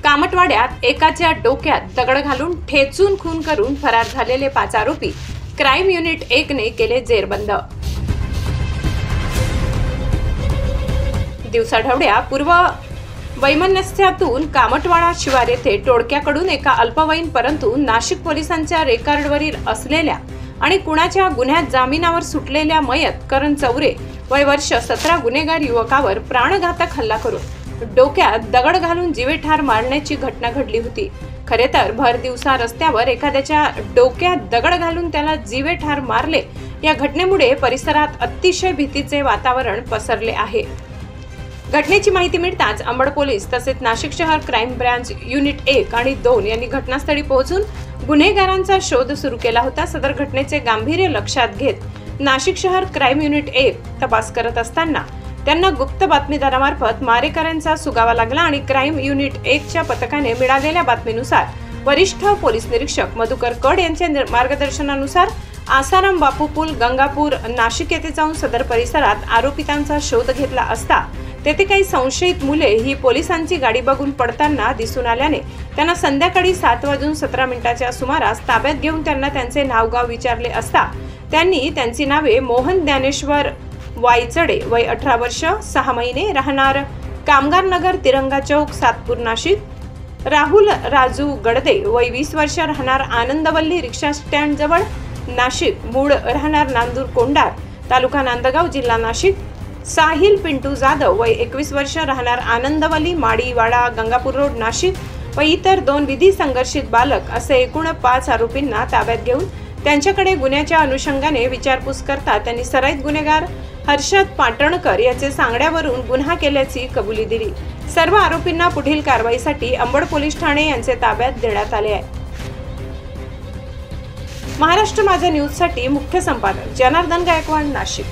कामटवाड्यात एकाच्या डोक्यात दगड घालून ठेचून खून करून फरार झालेले 5 आरोपी क्राईम युनिट 1 ने केले जेरबंद। दिवसाढवळ्या पूर्व वैमनस्यातून कामटवाडा शिवार येथे टोळक्याकडून एका अल्पवयीन परंतु नाशिक पोलिसांच्या रेकॉर्डवरील असलेल्या आणि कुणाच्या गुन्ह्यात जामिनावर सुटलेल्या मयत करण चौरे वय वर्ष 17 गुन्हेगार युवकावर प्राणघातक हल्ला करून डोक्यात दगड घालून जीवे ठार मारण्याची घटना घडली होती। खरे तर भर दिवसा रस्त्यावर एखाद्याच्या डोक्यात दगड घालून त्याला जीवे ठार मारले या घटनेमुळे परिसरात अतिशय भीतीचे वातावरण पसरले आहे। घटनेची माहिती मिळताच अंबड पोलीस तसेच नाशिक शहर क्राईम ब्रांच युनिट 1 आणि 2 यांनी घटनास्थळी पोहोचून गुन्हेगारांचा शोध सुरू केला होता। सदर घटनेचे गांभीर्य लक्षात घेत नाशिक शहर क्राईम युनिट 1 तपास करत असताना त्यांना गुप्त बातमीदारामार्फत मारेकऱ्यांचा सुगावा लागला आणि क्राईम युनिट 1 च्या पथकाने मिळालेल्या बातमीनुसार वरिष्ठ पोलीस निरीक्षक मधुकर कड यांच्या मार्गदर्शनानुसार आसाराम बापू पूल गंगापूर नाशिक येथे जाऊन सदर परिसरात आरोपितांचा शोध घेतला असता तेथे काही संशयित मुले ही पोलिसांची गाडी बघून पडताना दिसून आल्याने त्यांना संध्याकाळी 7:17 सुमारास ताब्यात घेऊन त्यांना त्यांचे नावगाव विचारले असता त्यांनी त्यांची नावे मोहन ज्ञानेश्वर वायचडे वय 18 वर्ष 6 महिने राहणार कामगार नगर तिरंगा चौक सातपूर नाशिक, राहुल राजू गडदे वय 20 वर्ष राहणार आनंदवल्ली रिक्षा स्टँड जवळ नाशिक, मूळ राहणार नांदूर कोंडार तालुका नांदगाव जिल्हा नाशिक, साहिल पिंटू जाधव वय 21 वर्ष राहणार आनंदवली माडीवाडा गंगापूर रोड नाशिक व इतर 2 विधी संघर्षित बालक असे एकूण 5 आरोपींना ताब्यात घेऊन त्यांच्याकडे गुन्ह्याच्या अनुषंगाने विचारपूस करता त्यांनी सराईत गुन्हेगार हर्षद पाटणकर याचे सांगण्यावरून गुन्हा केल्याची कबुली दिली। सर्व आरोपींना पुढील कारवाईसाठी अंबड पोलीस ठाणे यांचे ताब्यात देण्यात आले आहे। महाराष्ट्र माझा न्यूज साठी मुख्य संपादक जनार्दन गायकवाड नाशिक।